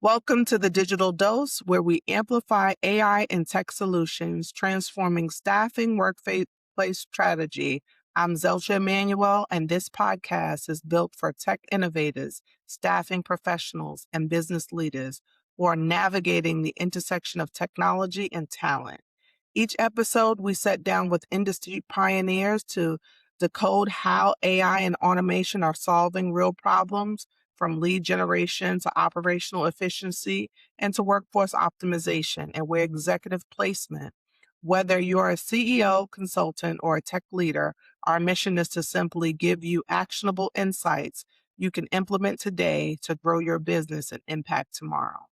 Welcome to the Digital Dose, where we amplify AI and tech solutions, transforming staffing, workplace strategy. I'm Zelcha Emanuel, and this podcast is built for tech innovators, staffing professionals, and business leaders who are navigating the intersection of technology and talent. Each episode, we sit down with industry pioneers to decode how AI and automation are solving real problems, from lead generation to operational efficiency and to workforce optimization and where executive placement. Whether you're a CEO, consultant, or a tech leader, our mission is to simply give you actionable insights you can implement today to grow your business and impact tomorrow.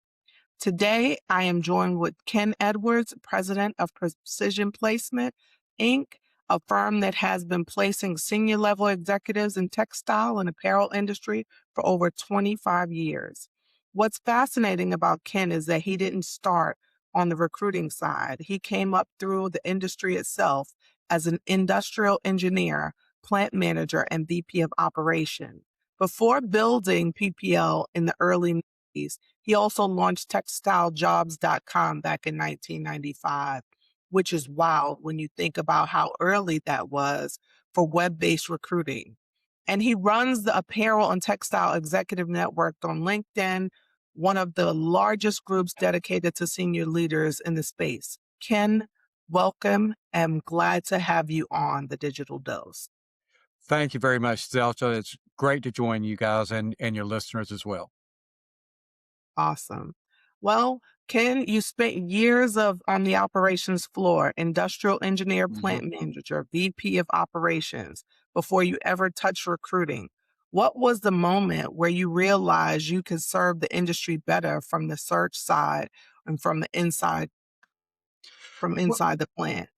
Today, I am joined with Ken Edwards, president of Precision Placement, Inc., a firm that has been placing senior level executives in textile and apparel industry for over 25 years. What's fascinating about Ken is that he didn't start on the recruiting side. He came up through the industry itself as an industrial engineer, plant manager, and VP of operation. Before building PPL in the early 90s, he also launched textilejobs.com back in 1995, which is wild when you think about how early that was for web-based recruiting. And he runs the Apparel and Textile Executive Network on LinkedIn, one of the largest groups dedicated to senior leaders in the space. Ken, welcome. I'm glad to have you on the Digital Dose. Thank you very much, Zelcha. It's great to join you guys and your listeners as well. Awesome. Well, Ken, you spent years on the operations floor, industrial engineer, plant manager, VP of operations, before you ever touched recruiting. What was the moment where you realized you could serve the industry better from the search side and from Well, inside the plant?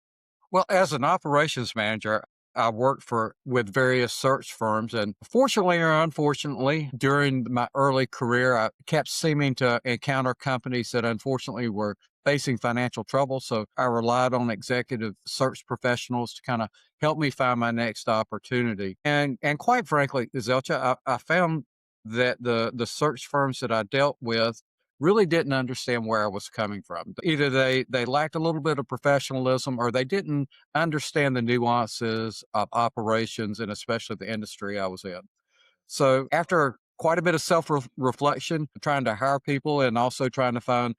well, as an operations manager, I worked with various search firms, and fortunately or unfortunately, during my early career, I kept seeming to encounter companies that unfortunately were facing financial trouble. So I relied on executive search professionals to kind of help me find my next opportunity. And quite frankly, Zelcha, I found that the search firms that I dealt with really didn't understand where I was coming from. Either they lacked a little bit of professionalism, or they didn't understand the nuances of operations and especially the industry I was in. So after quite a bit of self-reflection, trying to hire people and also trying to find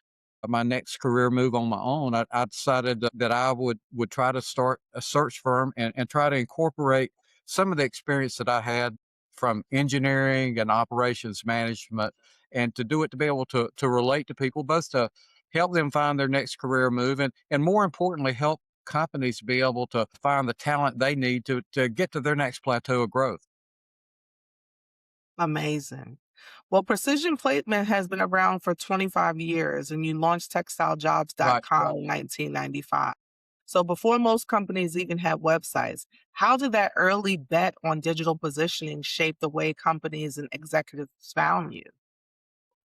my next career move on my own, I decided that I would try to start a search firm and try to incorporate some of the experience that I had from engineering and operations management, and to do it to be able to relate to people, both to help them find their next career move, and more importantly, help companies be able to find the talent they need to get to their next plateau of growth. Amazing. Well, precision placement has been around for 25 years, and you launched Right. textilejobs.com in 1995. So before most companies even had websites, how did that early bet on digital positioning shape the way companies and executives found you?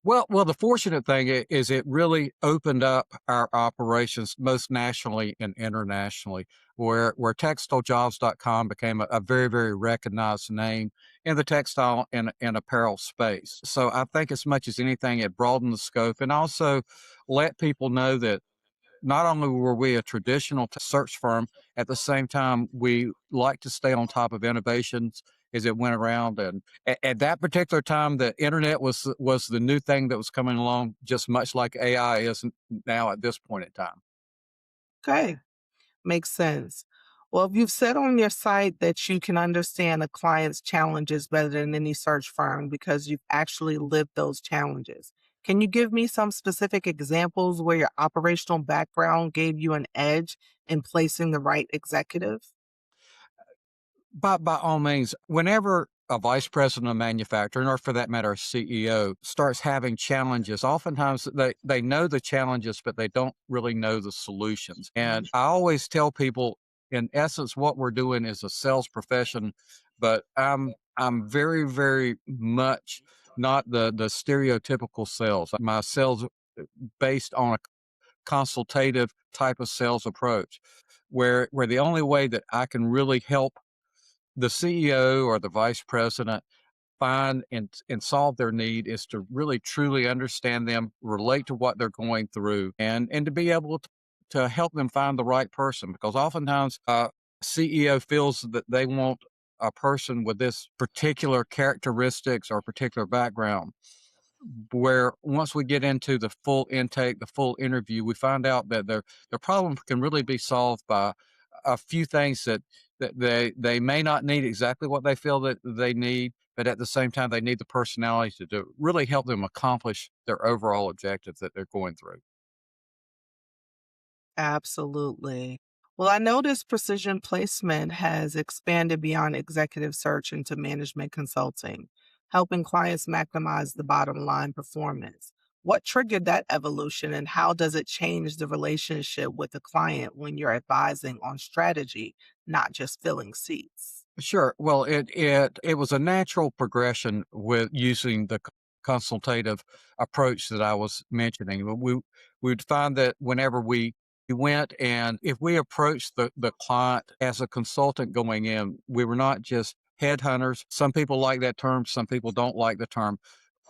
Well, the fortunate thing is it really opened up our operations most nationally and internationally, where textilejobs.com became a very, very recognized name in the textile and apparel space. So I think as much as anything, it broadened the scope and also let people know that not only were we a traditional search firm, at the same time, we like to stay on top of innovations as it went around. And at that particular time, the internet was the new thing that was coming along, just much like AI is now at this point in time. Okay, makes sense. Well, if you've said on your site that you can understand a client's challenges better than any search firm because you've actually lived those challenges, can you give me some specific examples where your operational background gave you an edge in placing the right executive? By all means, whenever a vice president of manufacturing, or for that matter, a CEO, starts having challenges, oftentimes they know the challenges, but they don't really know the solutions. And I always tell people, in essence, what we're doing is a sales profession, but I'm very, very much not the stereotypical sales. My sales based on a consultative type of sales approach, where the only way that I can really help the CEO or the vice president find and solve their need is to really truly understand them, relate to what they're going through, and to be able to help them find the right person. Because oftentimes, CEO feels that they want a person with this particular characteristics or particular background, where once we get into the full intake, the full interview, we find out that their problem can really be solved by a few things that they may not need exactly what they feel that they need, but at the same time they need the personality to really help them accomplish their overall objectives that they're going through. Absolutely. Well, I noticed precision placement has expanded beyond executive search into management consulting, helping clients maximize the bottom line performance. What triggered that evolution, and how does it change the relationship with the client when you're advising on strategy, not just filling seats? Sure. Well, it was a natural progression with using the consultative approach that I was mentioning. We'd find that whenever we went, and if we approached the client as a consultant going in, we were not just headhunters. Some people like that term, some people don't like the term.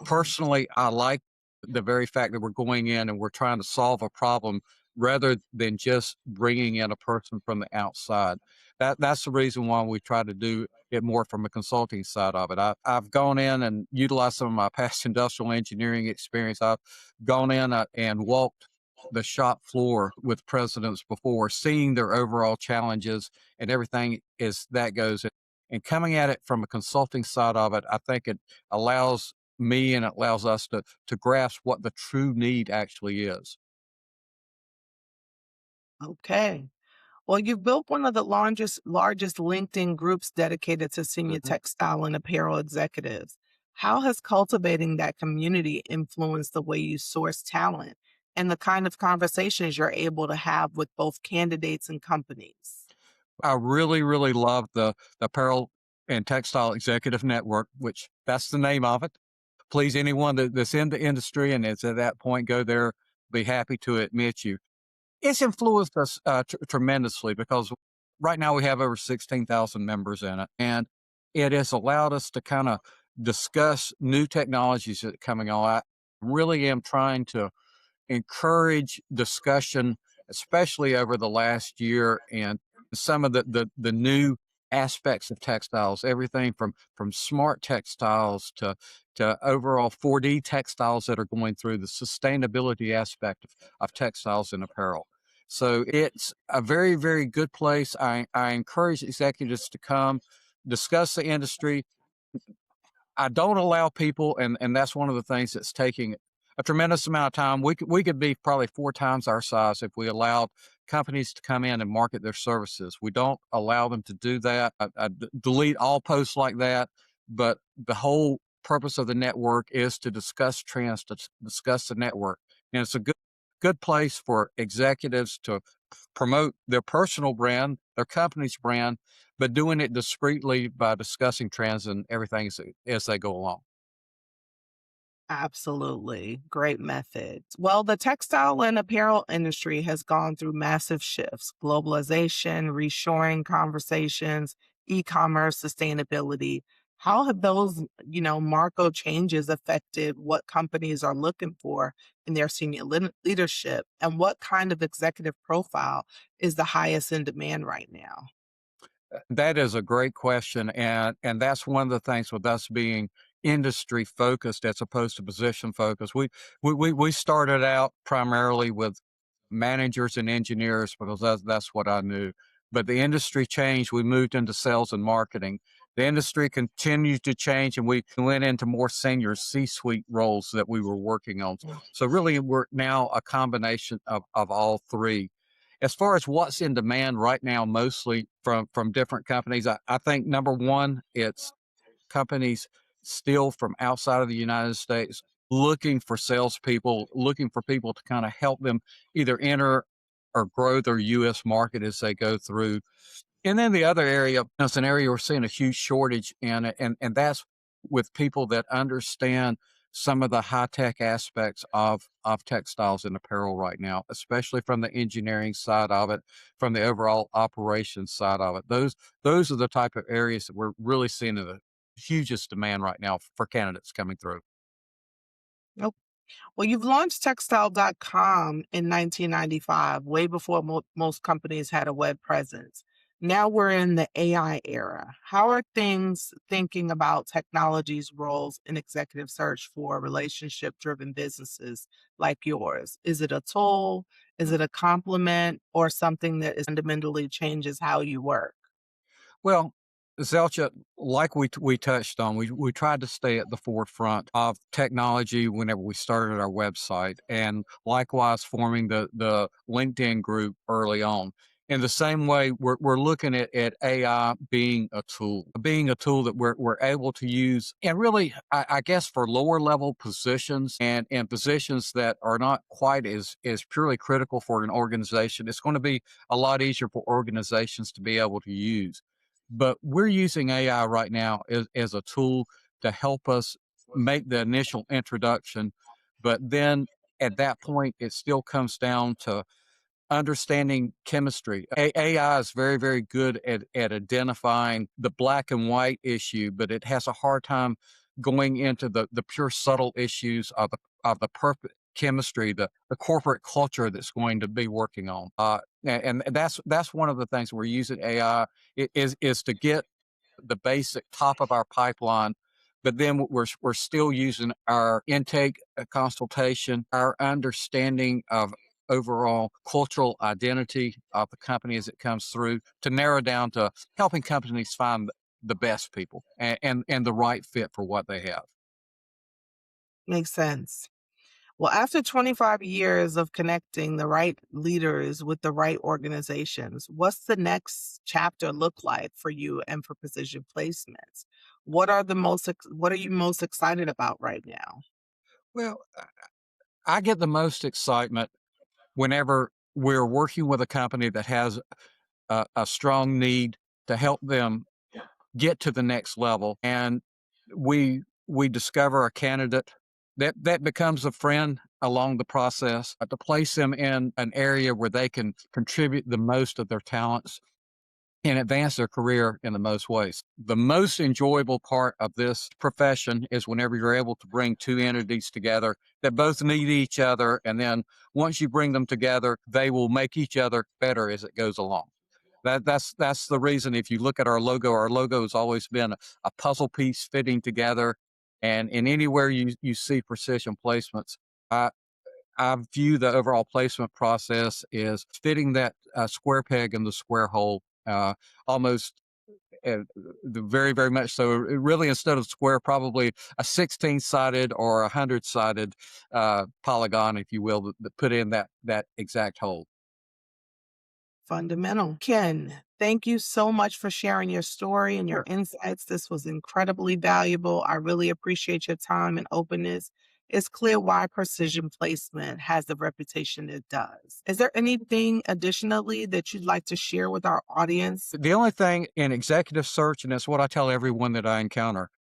Personally, I like the very fact that we're going in and we're trying to solve a problem rather than just bringing in a person from the outside. That's the reason why we try to do it more from a consulting side of it. I've gone in and utilized some of my past industrial engineering experience. I've gone in and walked the shop floor with presidents before, seeing their overall challenges and everything as that goes. And coming at it from a consulting side of it, I think it allows me and it allows us to grasp what the true need actually is. Okay. Well, you've built one of the largest LinkedIn groups dedicated to senior Mhm. textile and apparel executives. How has cultivating that community influenced the way you source talent and the kind of conversations you're able to have with both candidates and companies? I really, really love the Apparel and Textile Executive Network, which that's the name of it. Please, anyone that's in the industry and is at that point, go there. Be happy to admit you. It's influenced us tremendously because right now we have over 16,000 members in it, and it has allowed us to kind of discuss new technologies that are coming on. I really am trying to encourage discussion, especially over the last year, and some of the new aspects of textiles, everything from smart textiles to overall 4D textiles that are going through the sustainability aspect of textiles and apparel. So it's a very, very good place. I encourage executives to come discuss the industry. I don't allow people, and that's one of the things that's taking a tremendous amount of time. We could be probably 4 times our size if we allowed companies to come in and market their services. We don't allow them to do that. Delete all posts like that, but the whole purpose of the network is to discuss trends, to discuss the network, and it's a good place for executives to promote their personal brand, their company's brand, but doing it discreetly by discussing trends and everything as they go along. Absolutely. Great methods. Well, the textile and apparel industry has gone through massive shifts: globalization, reshoring conversations, e commerce, sustainability. How have those, Marco changes affected what companies are looking for in their senior leadership? And what kind of executive profile is the highest in demand right now? That is a great question, and that's one of the things with us being industry focused as opposed to position focused. We started out primarily with managers and engineers because that's what I knew. But the industry changed. We moved into sales and marketing. The industry continued to change, and we went into more senior C-suite roles that we were working on. So really, we're now a combination of all three. As far as what's in demand right now, mostly from different companies, I think number one, it's companies still from outside of the United States looking for salespeople, looking for people to kind of help them either enter or grow their U.S. market as they go through. And then the other area, that's an area we're seeing a huge shortage in, and that's with people that understand some of the high tech aspects of textiles and apparel right now, especially from the engineering side of it, from the overall operations side of it. Those are the type of areas that we're really seeing a hugest demand right now for candidates coming through. Oh, well, you've launched Textile.com in 1995, way before most companies had a web presence. Now we're in the AI era. How are things thinking about technology's roles in executive search for relationship driven businesses like yours? Is it a tool? Is it a complement or something that fundamentally changes how you work? Well, Zelcha, like we touched on, we tried to stay at the forefront of technology whenever we started our website, and likewise forming the LinkedIn group early on. In the same way, we're looking at AI being a tool that we're able to use, and really, I guess, for lower level positions and positions that are not quite as purely critical for an organization. It's going to be a lot easier for organizations to be able to use, but we're using AI right now as a tool to help us make the initial introduction. But then at that point, it still comes down to understanding chemistry. AI is very, very good at identifying the black and white issue, but it has a hard time going into the pure subtle issues of the perfect chemistry, the corporate culture that's going to be working on. And that's one of the things we're using AI is to get the basic top of our pipeline, but then we're still using our intake consultation, our understanding of overall cultural identity of the company as it comes through to narrow down to helping companies find the best people and the right fit for what they have. Makes sense. Well, after 25 years of connecting the right leaders with the right organizations, what's the next chapter look like for you and for precision placements? What are you most excited about right now? Well, I get the most excitement whenever we're working with a company that has a strong need to help them get to the next level, and we discover a candidate that becomes a friend along the process, to place them in an area where they can contribute the most of their talents and advance their career in the most ways. The most enjoyable part of this profession is whenever you're able to bring two entities together that both need each other, and then once you bring them together, they will make each other better as it goes along. That's the reason. If you look at our logo has always been a puzzle piece fitting together. And in anywhere you see precision placements, I I view the overall placement process is fitting that square peg in the square hole, almost very, very much so. Really, instead of square, probably a 16 sided or a 100 sided polygon, if you will, that put in that exact hole. Fundamental. Ken, thank you so much for sharing your story and your Sure. insights. This was incredibly valuable. I really appreciate your time and openness. It's clear why precision placement has the reputation it does. Is there anything additionally that you'd like to share with our audience? The only thing in executive search, and it's what I tell everyone that I encounter,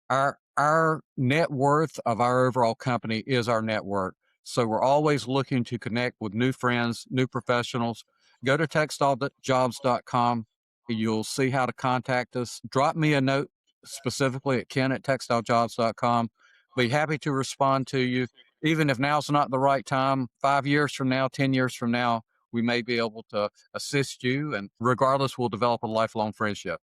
our net worth of our overall company is our network. So we're always looking to connect with new friends, new professionals. Go to textileJobs.com. You'll see how to contact us. Drop me a note specifically at ken at textilejobs.com. Be happy to respond to you. Even if now's not the right time, 5 years from now, 10 years from now, we may be able to assist you. And regardless, we'll develop a lifelong friendship.